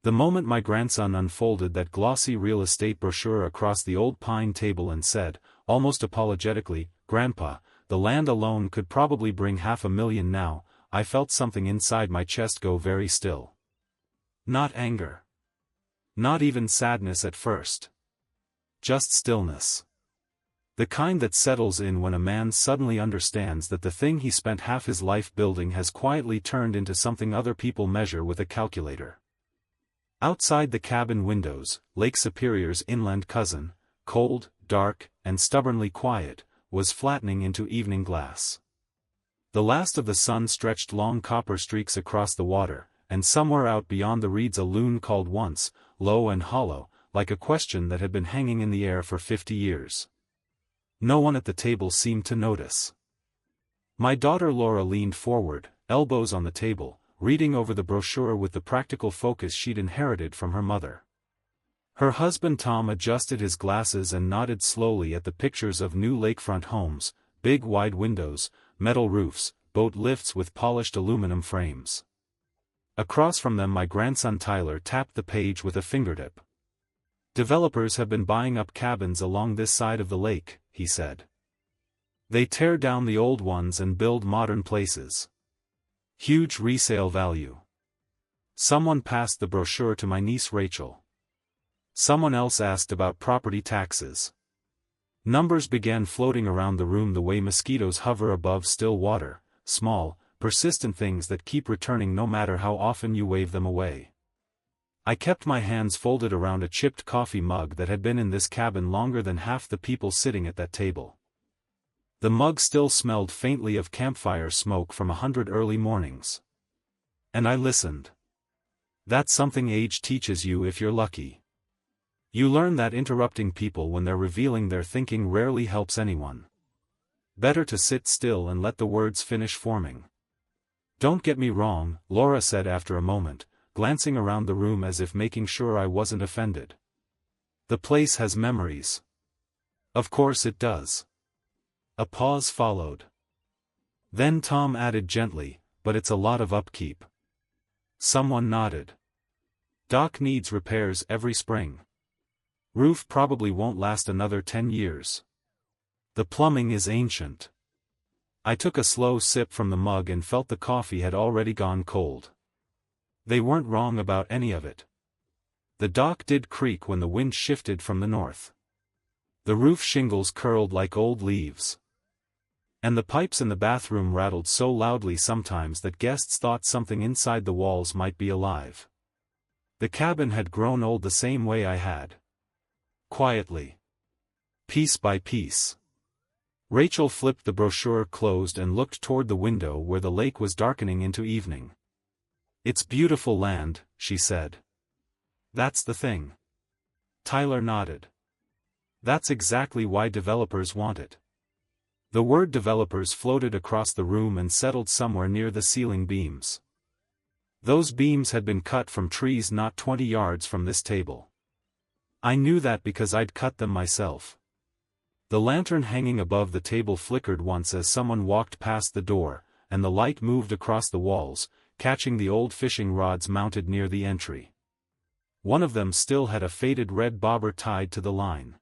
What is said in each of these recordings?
The moment my grandson unfolded that glossy real estate brochure across the old pine table and said, almost apologetically, "Grandpa, the land alone could probably bring $500,000 now," I felt something inside my chest go very still. Not anger. Not even sadness at first. Just stillness. The kind that settles in when a man suddenly understands that the thing he spent half his life building has quietly turned into something other people measure with a calculator. Outside the cabin windows, Lake Superior's inland cousin, cold, dark, and stubbornly quiet, was flattening into evening glass. The last of the sun stretched long copper streaks across the water, and somewhere out beyond the reeds a loon called once, low and hollow, like a question that had been hanging in the air for 50 years. No one at the table seemed to notice. My daughter Laura leaned forward, elbows on the table, reading over the brochure with the practical focus she'd inherited from her mother. Her husband Tom adjusted his glasses and nodded slowly at the pictures of new lakefront homes, big wide windows, metal roofs, boat lifts with polished aluminum frames. Across from them my grandson Tyler tapped the page with a fingertip. "Developers have been buying up cabins along this side of the lake," he said. "They tear down the old ones and build modern places. Huge resale value." Someone passed the brochure to my niece Rachel. Someone else asked about property taxes. Numbers began floating around the room the way mosquitoes hover above still water, small, persistent things that keep returning no matter how often you wave them away. I kept my hands folded around a chipped coffee mug that had been in this cabin longer than half the people sitting at that table. The mug still smelled faintly of campfire smoke from 100 early mornings. And I listened. That's something age teaches you if you're lucky. You learn that interrupting people when they're revealing their thinking rarely helps anyone. Better to sit still and let the words finish forming. "Don't get me wrong," Laura said after a moment, glancing around the room as if making sure I wasn't offended. "The place has memories." "Of course it does." A pause followed. Then Tom added gently, "But it's a lot of upkeep." Someone nodded. "Dock needs repairs every spring. Roof probably won't last another 10 years. The plumbing is ancient." I took a slow sip from the mug and felt the coffee had already gone cold. They weren't wrong about any of it. The dock did creak when the wind shifted from the north. The roof shingles curled like old leaves. And the pipes in the bathroom rattled so loudly sometimes that guests thought something inside the walls might be alive. The cabin had grown old the same way I had. Quietly. Piece by piece. Rachel flipped the brochure closed and looked toward the window where the lake was darkening into evening. "It's beautiful land," she said. "That's the thing." Tyler nodded. "That's exactly why developers want it." The word developers floated across the room and settled somewhere near the ceiling beams. Those beams had been cut from trees not 20 yards from this table. I knew that because I'd cut them myself. The lantern hanging above the table flickered once as someone walked past the door, and the light moved across the walls, catching the old fishing rods mounted near the entry. One of them still had a faded red bobber tied to the line.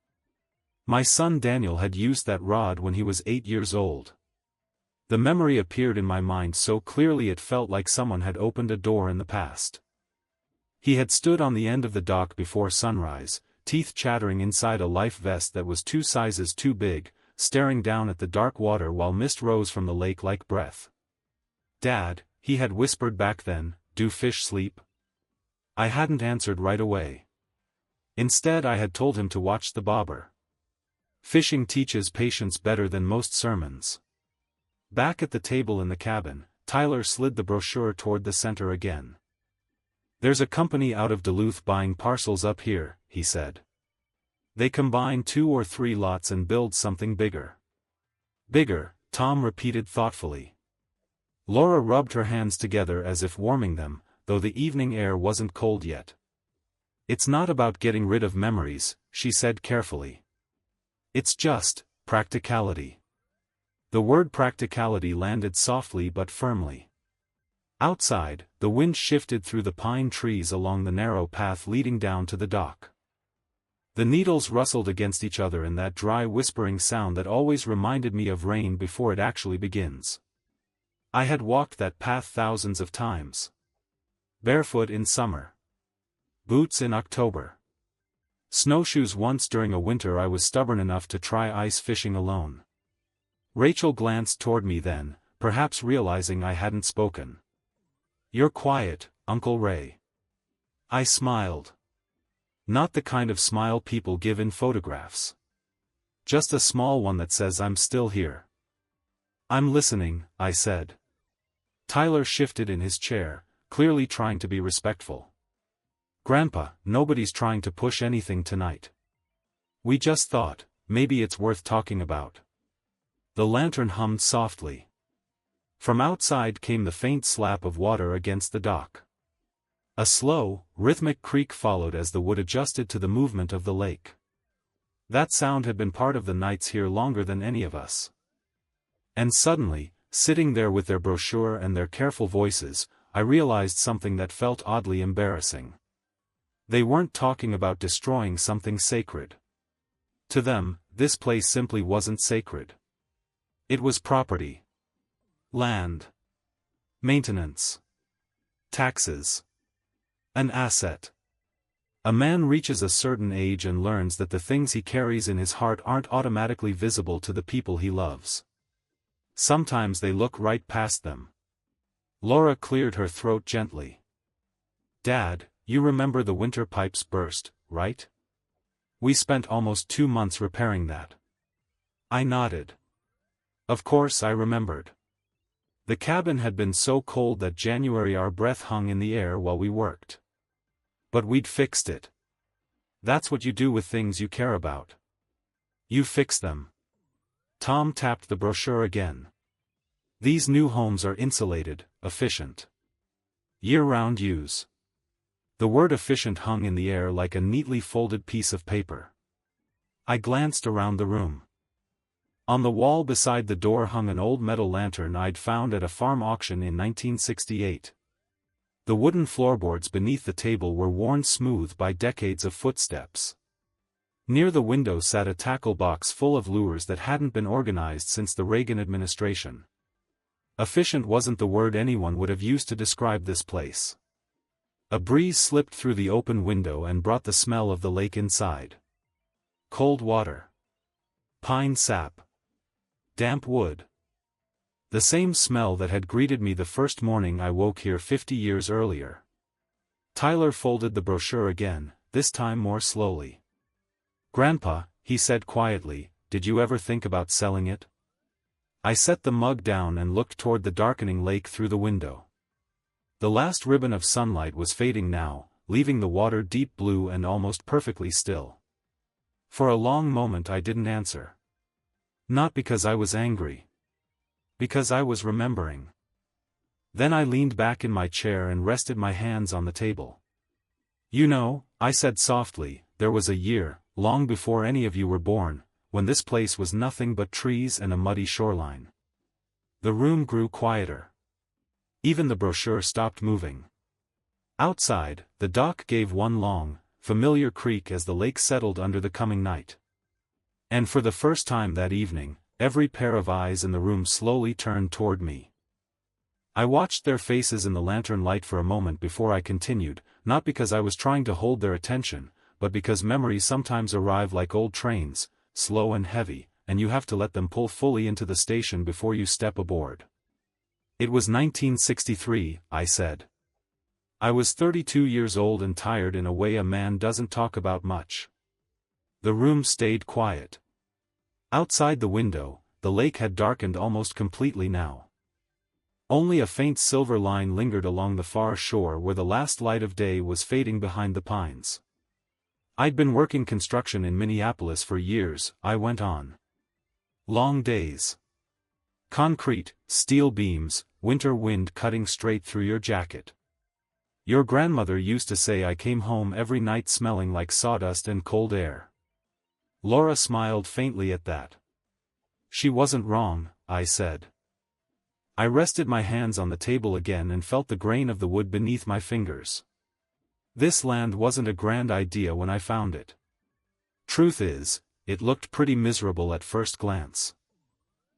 My son Daniel had used that rod when he was 8 years old. The memory appeared in my mind so clearly it felt like someone had opened a door in the past. He had stood on the end of the dock before sunrise, teeth chattering inside a life vest that was 2 sizes too big, staring down at the dark water while mist rose from the lake like breath. "Dad," he had whispered back then, "do fish sleep?" I hadn't answered right away. Instead I had told him to watch the bobber. Fishing teaches patience better than most sermons. Back at the table in the cabin, Tyler slid the brochure toward the center again. "There's a company out of Duluth buying parcels up here," he said. "They combine 2 or 3 lots and build something bigger." "Bigger," Tom repeated thoughtfully. Laura rubbed her hands together as if warming them, though the evening air wasn't cold yet. "It's not about getting rid of memories," she said carefully. "It's just practicality." The word practicality landed softly but firmly. Outside, the wind shifted through the pine trees along the narrow path leading down to the dock. The needles rustled against each other in that dry whispering sound that always reminded me of rain before it actually begins. I had walked that path thousands of times. Barefoot in summer. Boots in October. Snowshoes once during a winter I was stubborn enough to try ice fishing alone. Rachel glanced toward me then, perhaps realizing I hadn't spoken. "You're quiet, Uncle Ray." I smiled. Not the kind of smile people give in photographs. Just a small one that says I'm still here. "I'm listening," I said. Tyler shifted in his chair, clearly trying to be respectful. "Grandpa, nobody's trying to push anything tonight. We just thought, maybe it's worth talking about." The lantern hummed softly. From outside came the faint slap of water against the dock. A slow, rhythmic creak followed as the wood adjusted to the movement of the lake. That sound had been part of the nights here longer than any of us. And suddenly, sitting there with their brochure and their careful voices, I realized something that felt oddly embarrassing. They weren't talking about destroying something sacred. To them, this place simply wasn't sacred. It was property. Land. Maintenance. Taxes. An asset. A man reaches a certain age and learns that the things he carries in his heart aren't automatically visible to the people he loves. Sometimes they look right past them. Laura cleared her throat gently. "Dad, you remember the winter pipes burst, right? We spent almost 2 months repairing that." I nodded. Of course I remembered. The cabin had been so cold that January our breath hung in the air while we worked. But we'd fixed it. That's what you do with things you care about. You fix them. Tom tapped the brochure again. "These new homes are insulated, efficient. Year-round use." The word efficient hung in the air like a neatly folded piece of paper. I glanced around the room. On the wall beside the door hung an old metal lantern I'd found at a farm auction in 1968. The wooden floorboards beneath the table were worn smooth by decades of footsteps. Near the window sat a tackle box full of lures that hadn't been organized since the Reagan administration. Efficient wasn't the word anyone would have used to describe this place. A breeze slipped through the open window and brought the smell of the lake inside. Cold water. Pine sap. Damp wood. The same smell that had greeted me the first morning I woke here 50 years earlier. Tyler folded the brochure again, this time more slowly. "Grandpa," he said quietly, "did you ever think about selling it?" I set the mug down and looked toward the darkening lake through the window. The last ribbon of sunlight was fading now, leaving the water deep blue and almost perfectly still. For a long moment I didn't answer. Not because I was angry. Because I was remembering. Then I leaned back in my chair and rested my hands on the table. "You know," I said softly, "there was a year, long before any of you were born, when this place was nothing but trees and a muddy shoreline." The room grew quieter. Even the brochure stopped moving. Outside, the dock gave one long, familiar creak as the lake settled under the coming night. And for the first time that evening, every pair of eyes in the room slowly turned toward me. I watched their faces in the lantern light for a moment before I continued, not because I was trying to hold their attention, but because memories sometimes arrive like old trains, slow and heavy, and you have to let them pull fully into the station before you step aboard. "It was 1963, I said. I was 32 years old and tired in a way a man doesn't talk about much. The room stayed quiet. Outside the window, the lake had darkened almost completely now. Only a faint silver line lingered along the far shore where the last light of day was fading behind the pines. I'd been working construction in Minneapolis for years, I went on. Long days. Concrete, steel beams, winter wind cutting straight through your jacket. Your grandmother used to say I came home every night smelling like sawdust and cold air. Laura smiled faintly at that. She wasn't wrong, I said. I rested my hands on the table again and felt the grain of the wood beneath my fingers. This land wasn't a grand idea when I found it. Truth is, it looked pretty miserable at first glance.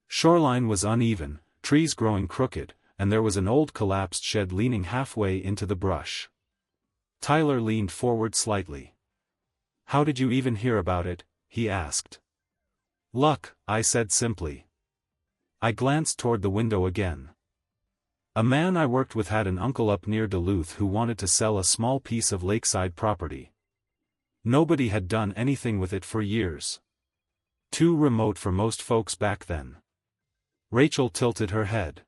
Shoreline was uneven, trees growing crooked, and there was an old collapsed shed leaning halfway into the brush. Tyler leaned forward slightly. "How did you even hear about it?" he asked. "Luck," I said simply. I glanced toward the window again. A man I worked with had an uncle up near Duluth who wanted to sell a small piece of lakeside property. Nobody had done anything with it for years. Too remote for most folks back then. Rachel tilted her head.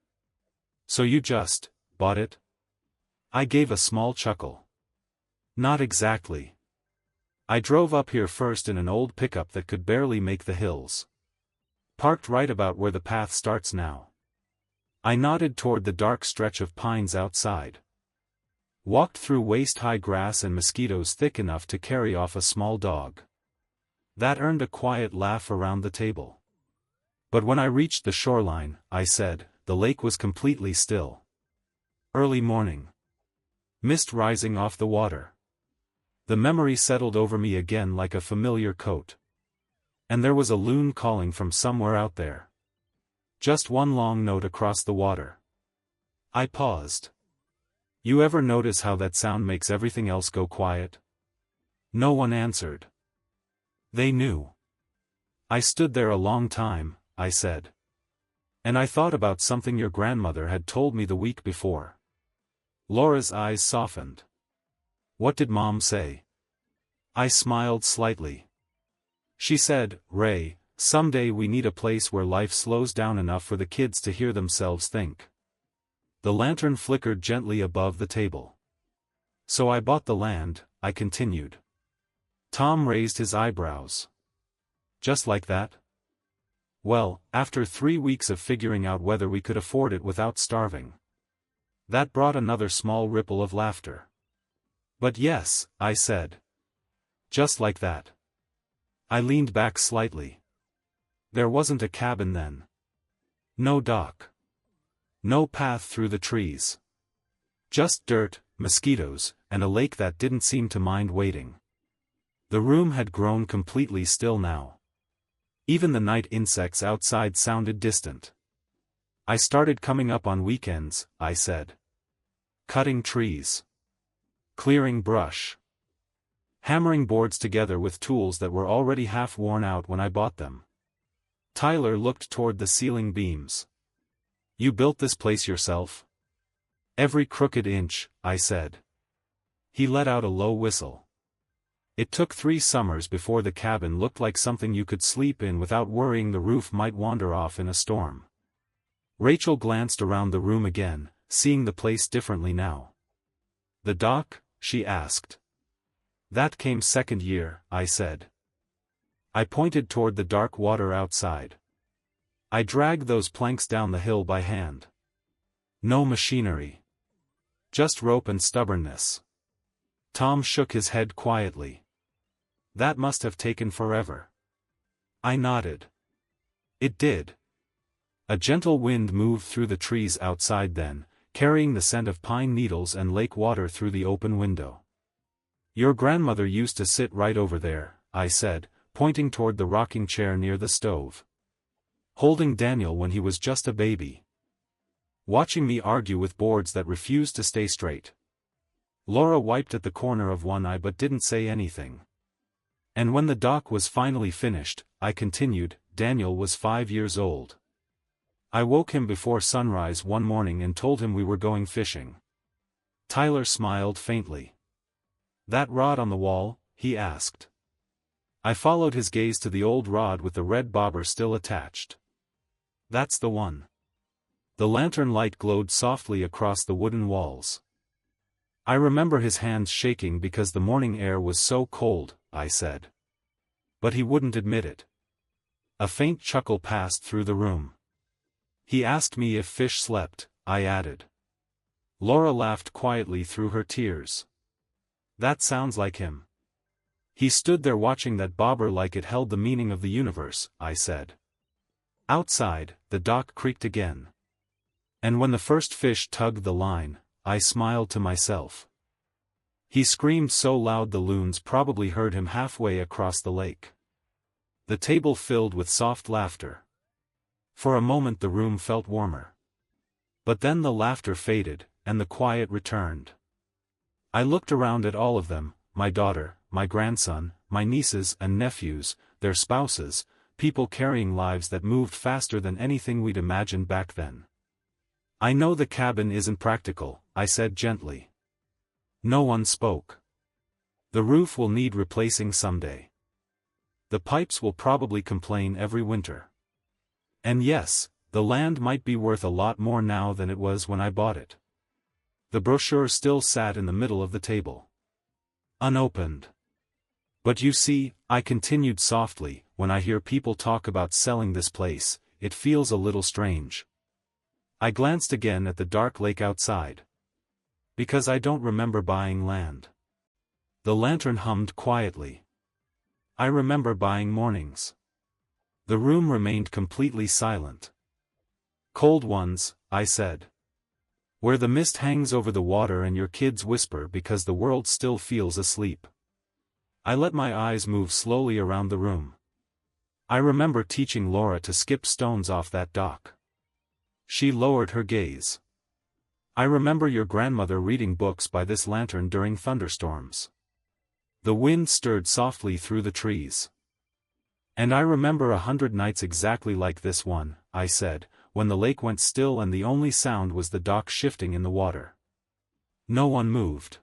"So you just bought it?" I gave a small chuckle. "Not exactly. I drove up here first in an old pickup that could barely make the hills. Parked right about where the path starts now." I nodded toward the dark stretch of pines outside. Walked through waist-high grass and mosquitoes thick enough to carry off a small dog. That earned a quiet laugh around the table. But when I reached the shoreline, I said, the lake was completely still. Early morning. Mist rising off the water. The memory settled over me again like a familiar coat. And there was a loon calling from somewhere out there. Just one long note across the water. I paused. You ever notice how that sound makes everything else go quiet? No one answered. They knew. I stood there a long time, I said. And I thought about something your grandmother had told me the week before. Laura's eyes softened. What did Mom say? I smiled slightly. She said, Ray, someday we need a place where life slows down enough for the kids to hear themselves think. The lantern flickered gently above the table. So I bought the land, I continued. Tom raised his eyebrows. Just like that? Well, after 3 weeks of figuring out whether we could afford it without starving. That brought another small ripple of laughter. But yes, I said. Just like that. I leaned back slightly. There wasn't a cabin then. No dock. No path through the trees. Just dirt, mosquitoes, and a lake that didn't seem to mind waiting. The room had grown completely still now. Even the night insects outside sounded distant. I started coming up on weekends, I said. Cutting trees. Clearing brush. Hammering boards together with tools that were already half worn out when I bought them. Tyler looked toward the ceiling beams. You built this place yourself? Every crooked inch, I said. He let out a low whistle. It took 3 summers before the cabin looked like something you could sleep in without worrying the roof might wander off in a storm. Rachel glanced around the room again, seeing the place differently now. The dock? She asked. That came second year, I said. I pointed toward the dark water outside. I dragged those planks down the hill by hand. No machinery. Just rope and stubbornness. Tom shook his head quietly. That must have taken forever. I nodded. It did. A gentle wind moved through the trees outside then, carrying the scent of pine needles and lake water through the open window. Your grandmother used to sit right over there, I said, pointing toward the rocking chair near the stove. Holding Daniel when he was just a baby. Watching me argue with boards that refused to stay straight. Laura wiped at the corner of one eye but didn't say anything. And when the dock was finally finished, I continued, Daniel was 5 years old. I woke him before sunrise one morning and told him we were going fishing. Tyler smiled faintly. That rod on the wall? He asked. I followed his gaze to the old rod with the red bobber still attached. That's the one. The lantern light glowed softly across the wooden walls. I remember his hands shaking because the morning air was so cold, I said. But he wouldn't admit it. A faint chuckle passed through the room. He asked me if fish slept, I added. Laura laughed quietly through her tears. That sounds like him. He stood there watching that bobber like it held the meaning of the universe, I said. Outside, the dock creaked again. And when the first fish tugged the line, I smiled to myself. He screamed so loud the loons probably heard him halfway across the lake. The table filled with soft laughter. For a moment the room felt warmer. But then the laughter faded, and the quiet returned. I looked around at all of them, my daughter, my grandson, my nieces and nephews, their spouses, people carrying lives that moved faster than anything we'd imagined back then. I know the cabin isn't practical, I said gently. No one spoke. The roof will need replacing someday. The pipes will probably complain every winter. And yes, the land might be worth a lot more now than it was when I bought it. The brochure still sat in the middle of the table, unopened. But you see, I continued softly, when I hear people talk about selling this place, it feels a little strange. I glanced again at the dark lake outside. Because I don't remember buying land. The lantern hummed quietly. I remember buying mornings. The room remained completely silent. Cold ones, I said. Where the mist hangs over the water and your kids whisper because the world still feels asleep. I let my eyes move slowly around the room. I remember teaching Laura to skip stones off that dock. She lowered her gaze. I remember your grandmother reading books by this lantern during thunderstorms. The wind stirred softly through the trees. And I remember 100 nights exactly like this one, I said, when the lake went still and the only sound was the dock shifting in the water. No one moved.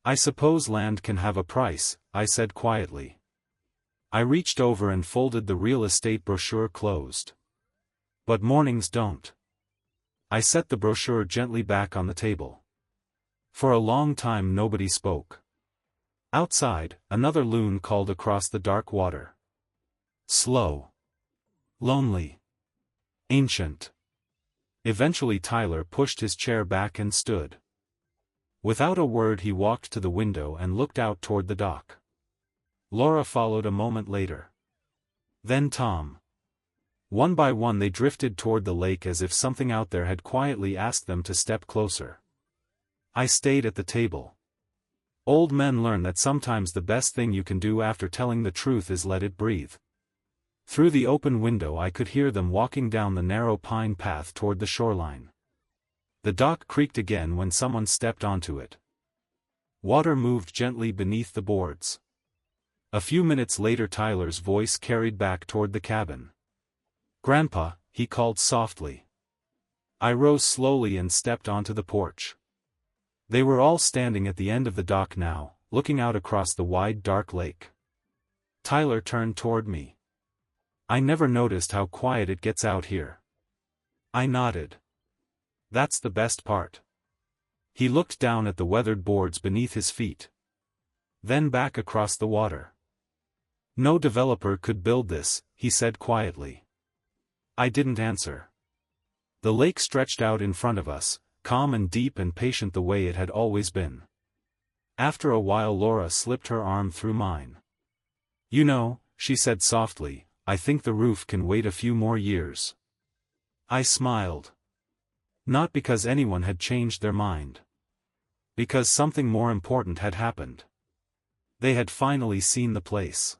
I suppose land can have a price, I said quietly. I reached over and folded the real estate brochure closed. But mornings don't. I set the brochure gently back on the table. For a long time nobody spoke. Outside, another loon called across the dark water. Slow. Lonely. Ancient. Eventually Tyler pushed his chair back and stood. Without a word he walked to the window and looked out toward the dock. Laura followed a moment later. Then Tom. One by one they drifted toward the lake as if something out there had quietly asked them to step closer. I stayed at the table. Old men learn that sometimes the best thing you can do after telling the truth is let it breathe. Through the open window I could hear them walking down the narrow pine path toward the shoreline. The dock creaked again when someone stepped onto it. Water moved gently beneath the boards. A few minutes later Tyler's voice carried back toward the cabin. "Grandpa," he called softly. I rose slowly and stepped onto the porch. They were all standing at the end of the dock now, looking out across the wide dark lake. Tyler turned toward me. "I never noticed how quiet it gets out here." I nodded. "That's the best part." He looked down at the weathered boards beneath his feet. Then back across the water. "No developer could build this," he said quietly. I didn't answer. The lake stretched out in front of us, calm and deep and patient the way it had always been. After a while Laura slipped her arm through mine. "You know," she said softly, "I think the roof can wait a few more years." I smiled. Not because anyone had changed their mind. Because something more important had happened. They had finally seen the place.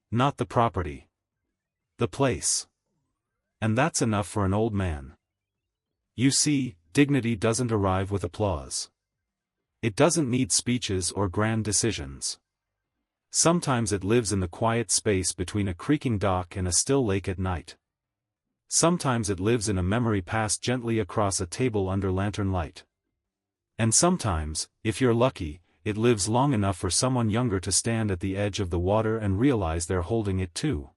Not the property. The place. And that's enough for an old man. You see, dignity doesn't arrive with applause. It doesn't need speeches or grand decisions. Sometimes it lives in the quiet space between a creaking dock and a still lake at night. Sometimes it lives in a memory passed gently across a table under lantern light. And sometimes, if you're lucky, it lives long enough for someone younger to stand at the edge of the water and realize they're holding it too.